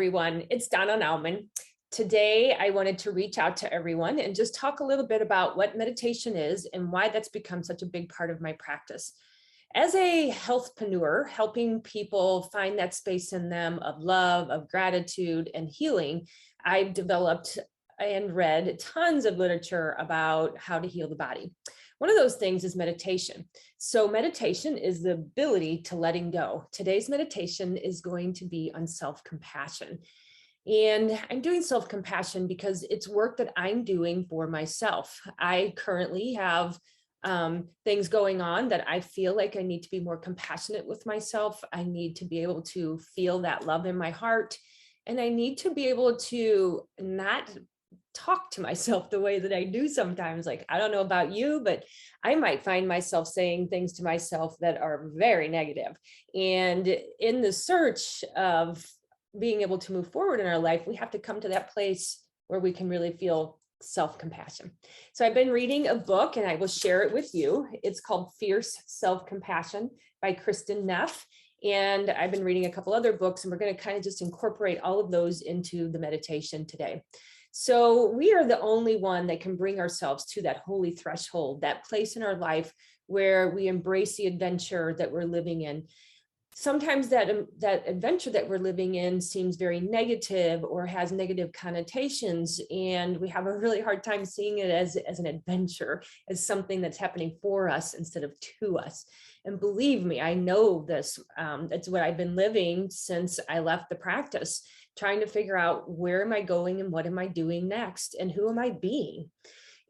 everyone, it's Donna Nauman. Today, I wanted to reach out to everyone and just talk a little bit about what meditation is and why that's become such a big part of my practice. As a healthpreneur, helping people find that space in them of love, of gratitude, and healing, I've developed and read tons of literature about how to heal the body. One of those things is meditation. So meditation is the ability to letting go. Today's meditation is going to be on self-compassion. And I'm doing self-compassion because it's work that I'm doing for myself. I currently have things going on that I feel like I need to be more compassionate with myself. I need to be able to feel that love in my heart. And I need to be able to not talk to myself the way that I do sometimes. Like, I don't know about you, but I might find myself saying things to myself that are very negative. And in the search of being able to move forward in our life, we have to come to that place where we can really feel self-compassion. So I've been reading a book and I will share it with you. It's called Fierce Self-Compassion by Kristin Neff. And I've been reading a couple other books, and we're going to kind of just incorporate all of those into the meditation today. So we are the only one that can bring ourselves to that holy threshold, that place in our life where we embrace the adventure that we're living in. Sometimes that adventure that we're living in seems very negative or has negative connotations, and we have a really hard time seeing it as an adventure, as something that's happening for us instead of to us. And believe me, I know this. It's what I've been living since I left the practice, trying to figure out where am I going and what am I doing next and who am I being?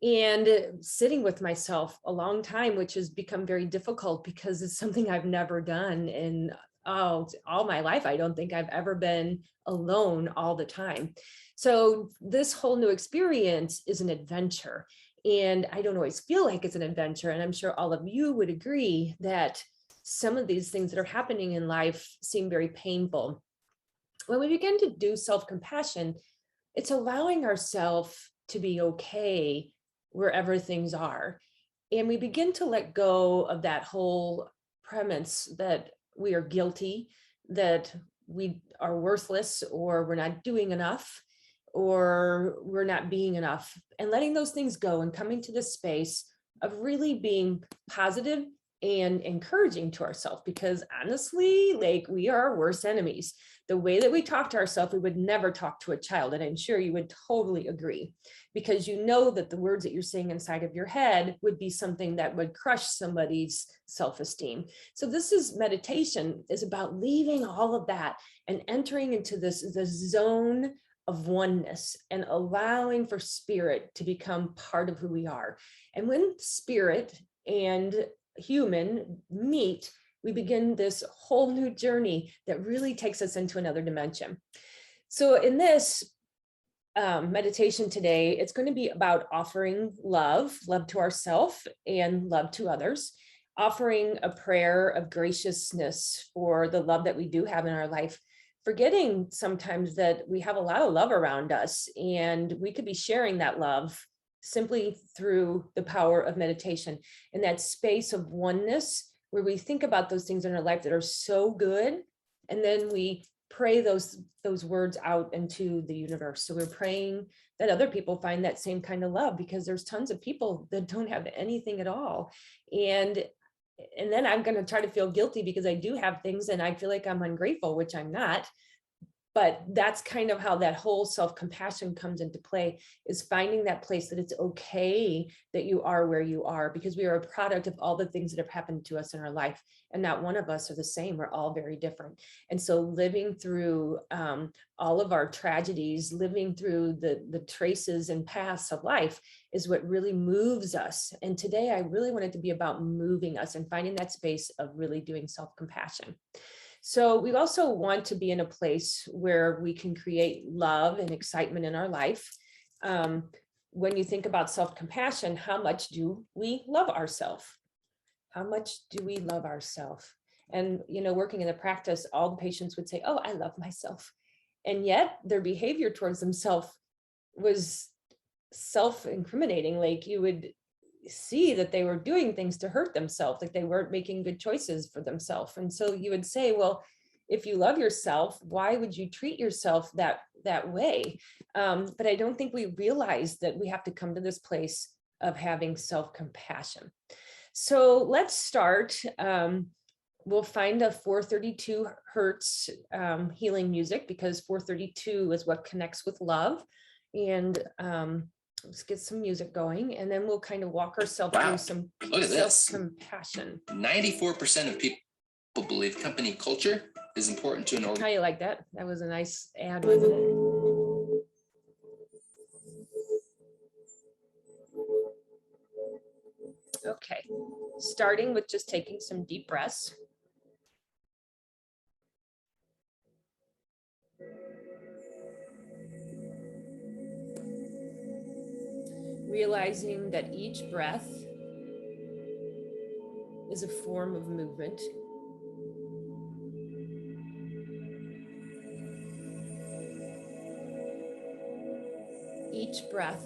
And sitting with myself a long time, which has become very difficult because it's something I've never done in all my life. I don't think I've ever been alone all the time. So this whole new experience is an adventure. And I don't always feel like it's an adventure. And I'm sure all of you would agree that some of these things that are happening in life seem very painful. When we begin to do self-compassion, it's allowing ourselves to be okay wherever things are. And we begin to let go of that whole premise that we are guilty, that we are worthless, or we're not doing enough, or we're not being enough, and letting those things go and coming to this space of really being positive and encouraging to ourselves, because honestly, like, we are our worst enemies. The way that we talk to ourselves, we would never talk to a child. And I'm sure you would totally agree, because you know that the words that you're saying inside of your head would be something that would crush somebody's self-esteem. So meditation is about leaving all of that and entering into the zone of oneness and allowing for spirit to become part of who we are. And when spirit and human meet, we begin this whole new journey that really takes us into another dimension. So in this meditation today, it's going to be about offering love to ourselves and love to others, offering a prayer of graciousness for the love that we do have in our life, forgetting sometimes that we have a lot of love around us, and we could be sharing that love simply through the power of meditation, in that space of oneness where we think about those things in our life that are so good, and then we pray those words out into the universe. So we're praying that other people find that same kind of love, because there's tons of people that don't have anything at all. And then I'm going to try to feel guilty because I do have things and I feel like I'm ungrateful, which I'm not. But that's kind of how that whole self-compassion comes into play, is finding that place that it's okay that you are where you are, because we are a product of all the things that have happened to us in our life. And not one of us are the same. We're all very different. And so living through all of our tragedies, living through the traces and paths of life is what really moves us. And today I really want it to be about moving us and finding that space of really doing self-compassion. So we also want to be in a place where we can create love and excitement in our life. When you think about self-compassion, how much do we love ourselves? How much do we love ourselves? And, working in the practice, all the patients would say, oh, I love myself. And yet their behavior towards themselves was self-incriminating. Like, you would see that they were doing things to hurt themselves, like they weren't making good choices for themselves. And so you would say, well, if you love yourself, why would you treat yourself that way? But I don't think we realize that we have to come to this place of having self-compassion. So let's start. We'll find a 432 hertz healing music, because 432 is what connects with love. And let's get some music going, and then we'll kind of walk ourselves through some self-compassion. 94% of people believe company culture is important to an organization. How you like that? That was a nice ad, wasn't it? Okay, starting with just taking some deep breaths. Realizing that each breath is a form of movement. Each breath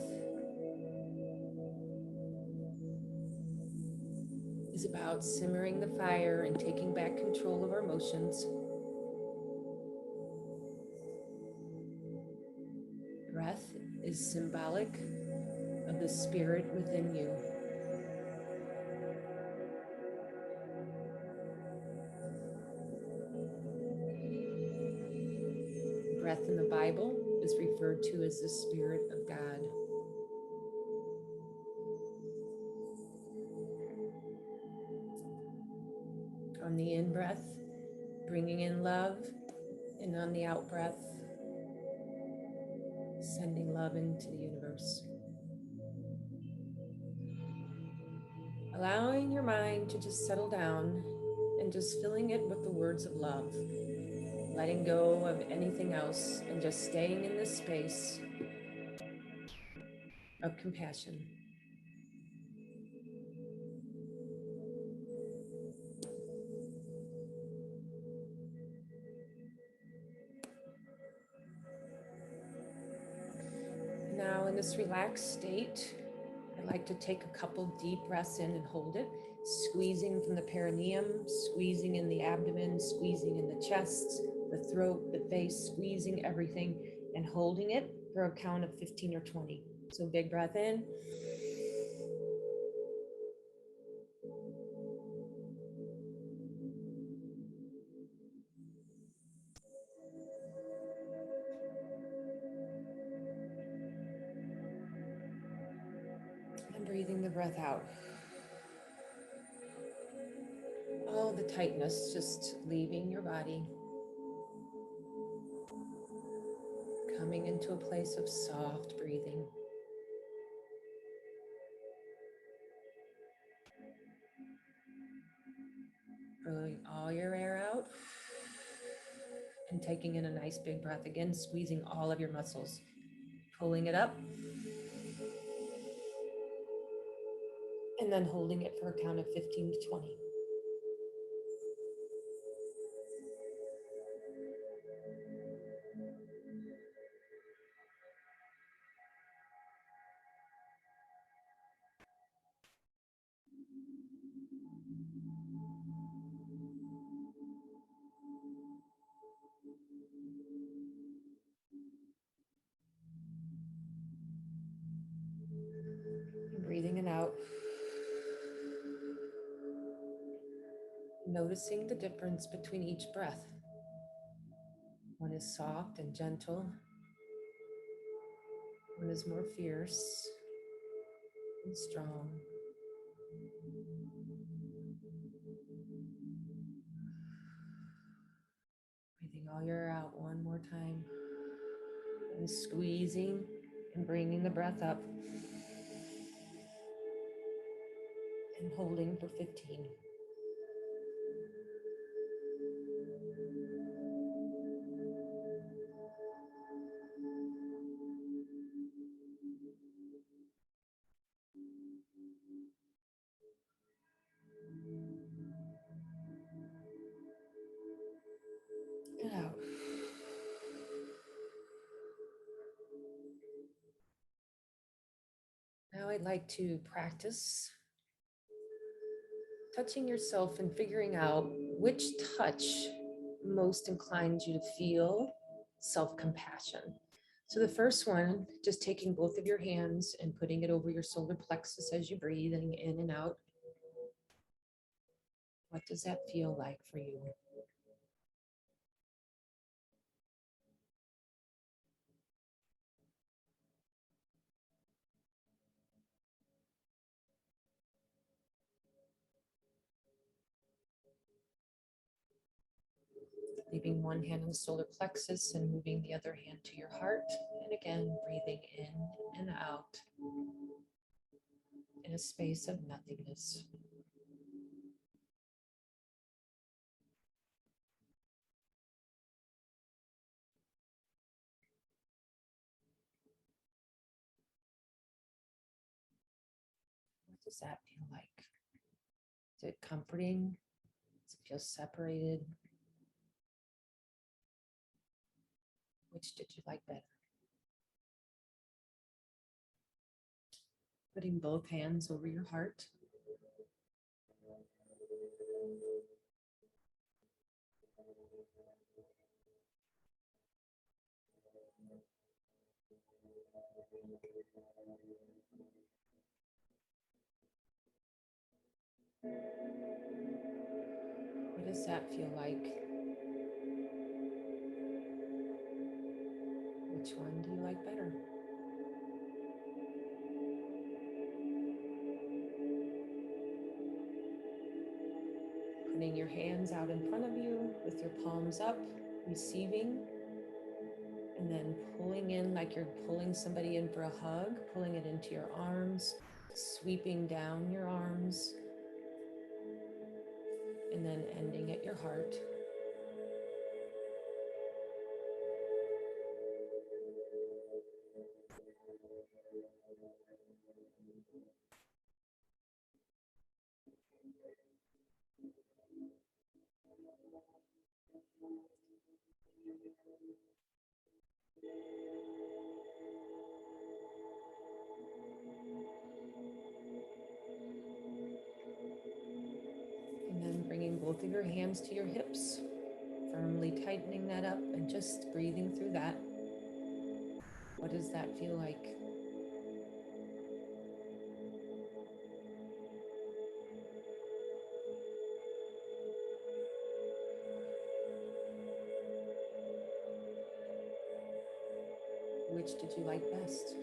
is about simmering the fire and taking back control of our emotions. Breath is symbolic of the spirit within you. Breath in the Bible is referred to as the Spirit of God. On the in-breath, bringing in love, and on the out-breath, sending love into the universe. Allowing your mind to just settle down and just filling it with the words of love. Letting go of anything else and just staying in this space of compassion. Now, in this relaxed state, I'd like to take a couple deep breaths in and hold it, squeezing from the perineum, squeezing in the abdomen, squeezing in the chest, the throat, the face, squeezing everything, and holding it for a count of 15 or 20. So big breath in. And breathing the breath out. All the tightness just leaving your body. Coming into a place of soft breathing. Blowing all your air out and taking in a nice big breath again, squeezing all of your muscles, pulling it up, and then holding it for a count of 15 to 20. Breathing it out. Noticing the difference between each breath. One is soft and gentle. One is more fierce and strong. Breathing all your air out one more time. And squeezing and bringing the breath up. And holding for 15. And out. Now I'd like to practice touching yourself and figuring out which touch most inclines you to feel self-compassion. So the first one, just taking both of your hands and putting it over your solar plexus as you breathe in and out. What does that feel like for you? Leaving one hand on the solar plexus and moving the other hand to your heart. And again, breathing in and out in a space of nothingness. What does that feel like? Is it comforting? Does it feel separated? Which did you like better? Putting both hands over your heart. What does that feel like? Which one do you like better? Putting your hands out in front of you with your palms up, receiving, and then pulling in like you're pulling somebody in for a hug, pulling it into your arms, sweeping down your arms, and then ending at your heart. And then bringing both of your hands to your hips, firmly tightening that up and just breathing through that. What does that feel like? Which did you like best?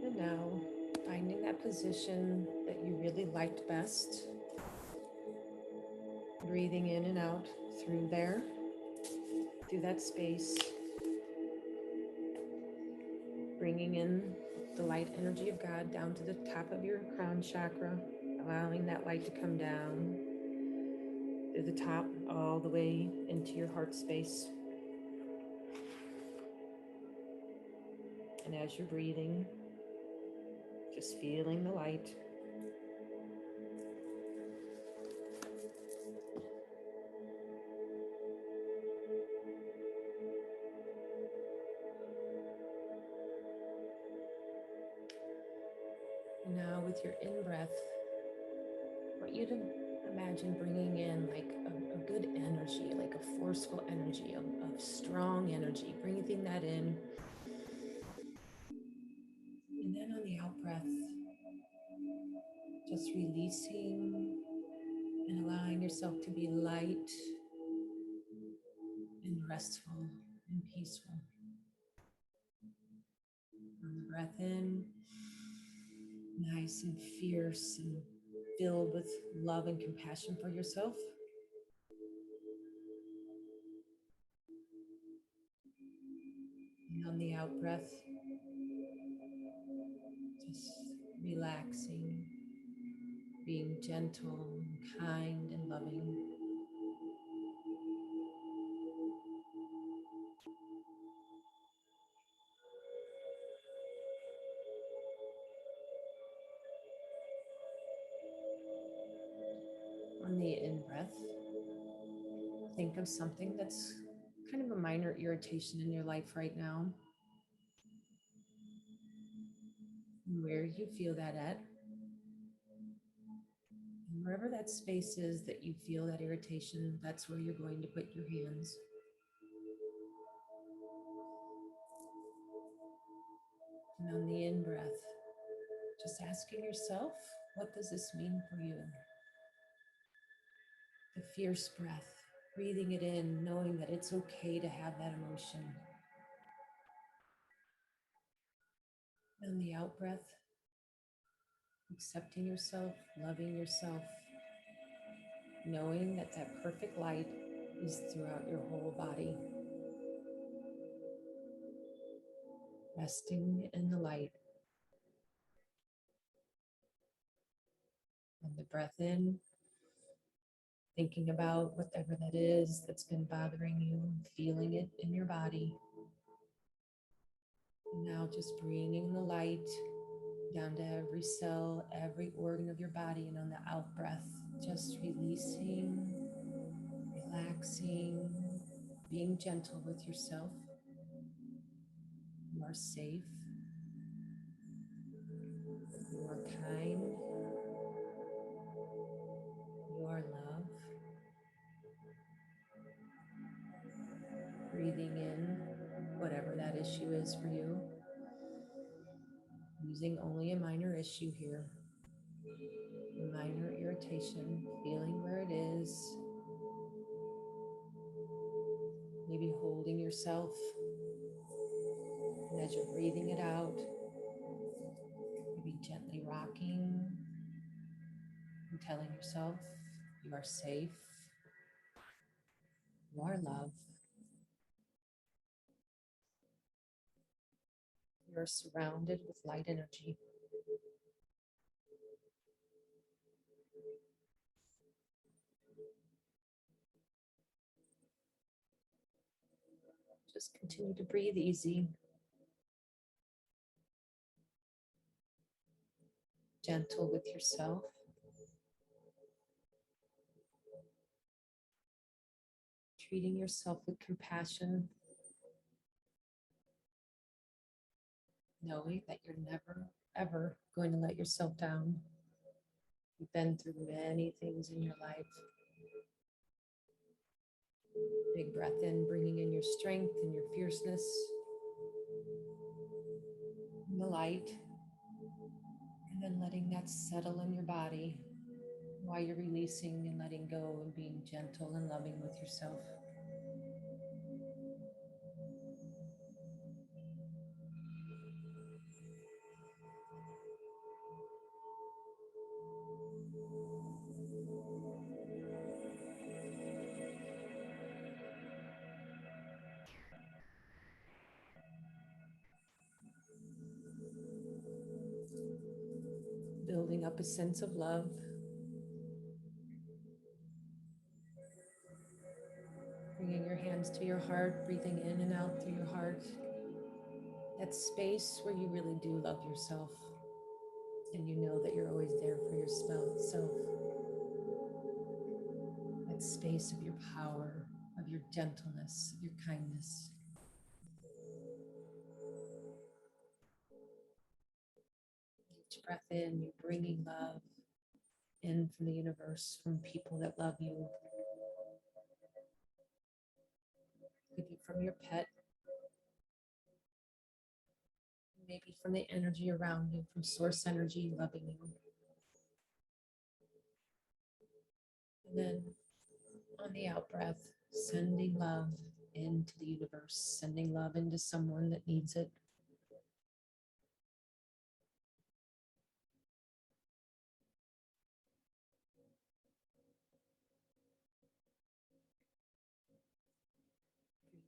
And now, finding that position that you really liked best. Breathing in and out through there, through that space. Bringing in the light energy of God down to the top of your crown chakra, allowing that light to come down through the top all the way into your heart space. And as you're breathing, just feeling the light. And now with your in-breath, I want you to imagine bringing in like a good energy, like a forceful energy, of strong energy, breathing that in. And then on the out breath, just releasing and allowing yourself to be light and restful and peaceful. On the breath in, nice and fierce and filled with love and compassion for yourself. And on the out breath, just relaxing, being gentle and kind and loving. On the in-breath, think of something that's kind of a minor irritation in your life right now. And where you feel that at, and wherever that space is that you feel that irritation, that's where you're going to put your hands. And on the in-breath, just asking yourself, what does this mean for you? The fierce breath, breathing it in, knowing that it's okay to have that emotion. And the out breath, accepting yourself, loving yourself, knowing that that perfect light is throughout your whole body. Resting in the light. And the breath in, thinking about whatever that is that's been bothering you, feeling it in your body. And now just bringing the light down to every cell, every organ of your body. And on the out breath, just releasing, relaxing, being gentle with yourself. You are safe. You are kind. You are love. Breathing in whatever that issue is for you. Using only a minor issue here. Minor irritation, feeling where it is. Maybe holding yourself. And as you're breathing it out, maybe gently rocking and telling yourself you are safe. You are loved. You are surrounded with light energy. Just continue to breathe easy. Gentle with yourself. Treating yourself with compassion. Knowing that you're never, ever going to let yourself down. You've been through many things in your life. Big breath in, bringing in your strength and your fierceness. And the light. And then letting that settle in your body while you're releasing and letting go and being gentle and loving with yourself. Building up a sense of love. Bringing your hands to your heart, breathing in and out through your heart. That space where you really do love yourself. And you know that you're always there for yourself. That space of your power, of your gentleness, of your kindness. Each breath in, you're bringing love in from the universe, from people that love you. Could be from your pet, maybe from the energy around you, from source energy loving you. And then on the out breath, sending love into the universe, sending love into someone that needs it.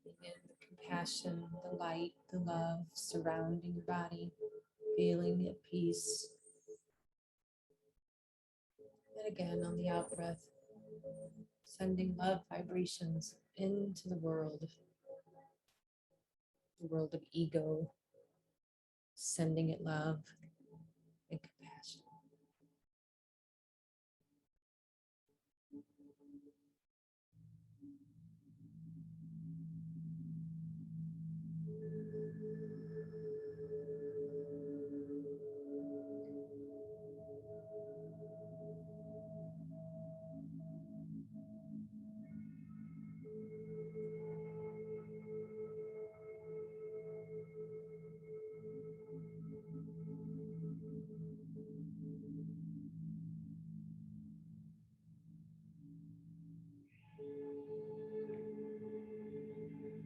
Breathing in the compassion, the light, the love surrounding your body, feeling at peace. And again, on the out breath, sending love vibrations into the world of ego, sending it love and compassion.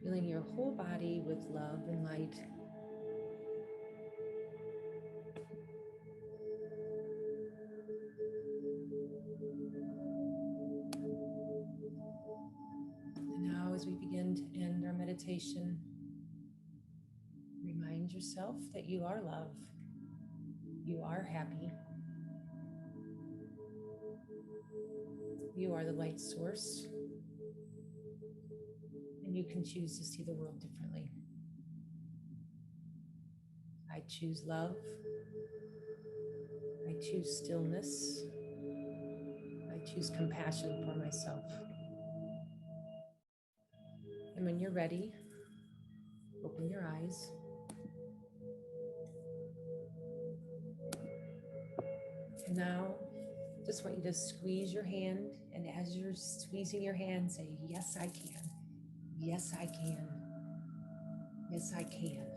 Filling your whole body with love and light. And now, as we begin to end our meditation, remind yourself that you are love, you are happy, you are the light source, and you can choose to see the world differently. I choose love. I choose stillness. I choose compassion for myself. And when you're ready, open your eyes. And now, just want you to squeeze your hand. And as you're squeezing your hand, say, yes, I can. Yes, I can. Yes, I can.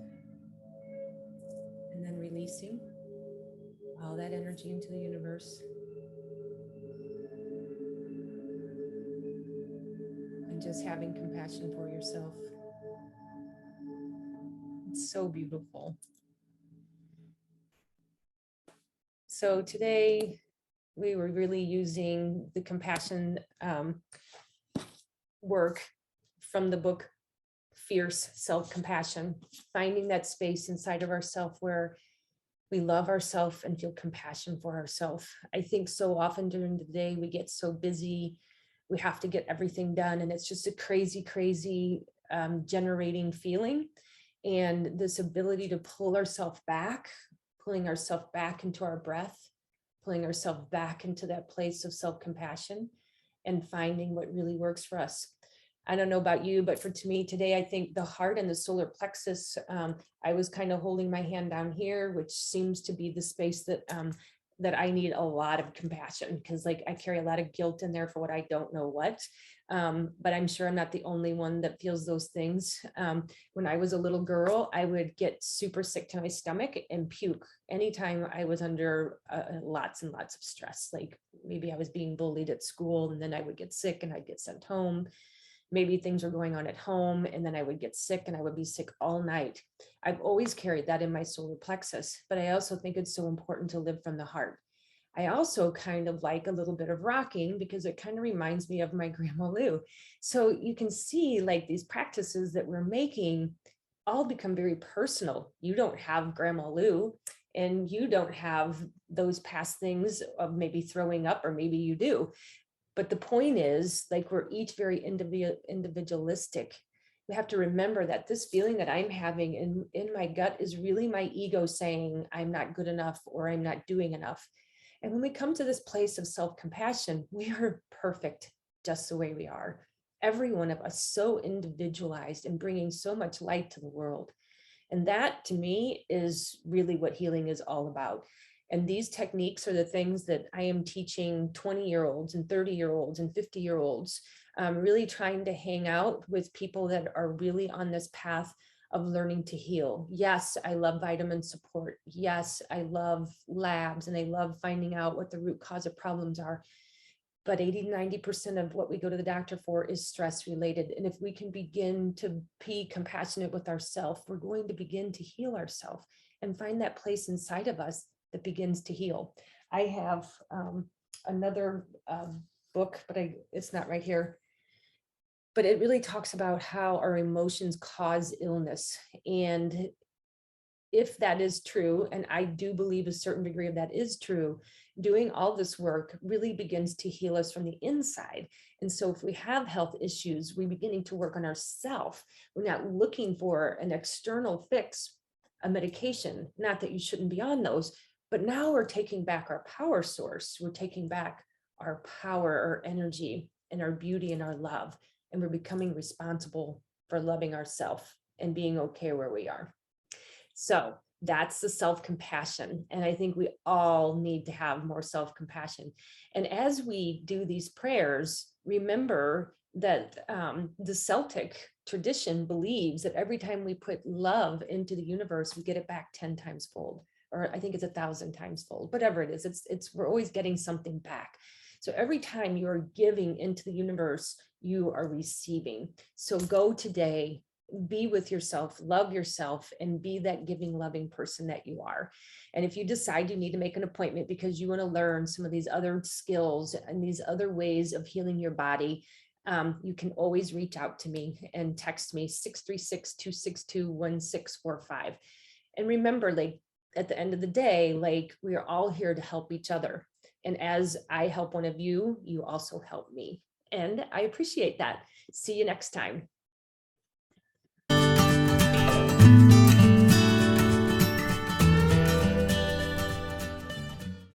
And then releasing all that energy into the universe. And just having compassion for yourself. It's so beautiful. So today we were really using the compassion work from the book Fierce Self-Compassion, finding that space inside of ourselves where we love ourselves and feel compassion for ourselves. I think so often during the day we get so busy, we have to get everything done, and it's just a crazy, crazy generating feeling. And this ability to pull ourselves back, pulling ourselves back into our breath, pulling ourselves back into that place of self-compassion and finding what really works for us. I don't know about you, but to me today, I think the heart and the solar plexus, I was kind of holding my hand down here, which seems to be the space that that I need a lot of compassion, because like I carry a lot of guilt in there for what I don't know what. But I'm sure I'm not the only one that feels those things. When I was a little girl, I would get super sick to my stomach and puke anytime I was under lots and lots of stress. Like maybe I was being bullied at school and then I would get sick and I'd get sent home. Maybe things were going on at home and then I would get sick and I would be sick all night. I've always carried that in my solar plexus, but I also think it's so important to live from the heart. I also kind of like a little bit of rocking because it kind of reminds me of my Grandma Lou. So you can see like these practices that we're making all become very personal. You don't have Grandma Lou and you don't have those past things of maybe throwing up, or maybe you do. But the point is, like, we're each very individualistic. We have to remember that this feeling that I'm having in my gut is really my ego saying I'm not good enough or I'm not doing enough. And when we come to this place of self-compassion, we are perfect just the way we are. Every one of us so individualized and bringing so much light to the world. And that to me is really what healing is all about. And these techniques are the things that I am teaching 20-year-olds and 30-year-olds and 50-year-olds, really trying to hang out with people that are really on this path of learning to heal. Yes, I love vitamin support. Yes, I love labs and I love finding out what the root cause of problems are. But 80-90% of what we go to the doctor for is stress related. And if we can begin to be compassionate with ourselves, we're going to begin to heal ourselves and find that place inside of us that begins to heal. I have another book, but it's not right here. But it really talks about how our emotions cause illness. And if that is true, and I do believe a certain degree of that is true, doing all this work really begins to heal us from the inside. And so if we have health issues, we're beginning to work on ourselves. We're not looking for an external fix, a medication, not that you shouldn't be on those, but now we're taking back our power source. We're taking back our power, our energy, and our beauty and our love. And we're becoming responsible for loving ourselves and being okay where we are. So That's the self-compassion. And I think we all need to have more self-compassion. And as we do these prayers, remember that the Celtic tradition believes that every time we put love into the universe, we get it back 10 times fold, or I think it's 1,000 times fold, whatever it is. We're always getting something back. So every time you're giving into the universe, you are receiving. So go today, be with yourself, love yourself, and be that giving, loving person that you are. And if you decide you need to make an appointment because you want to learn some of these other skills and these other ways of healing your body, you can always reach out to me and text me 636-262-1645. And remember, like at the end of the day, like we are all here to help each other. And as I help one of you, you also help me. And I appreciate that. See you next time.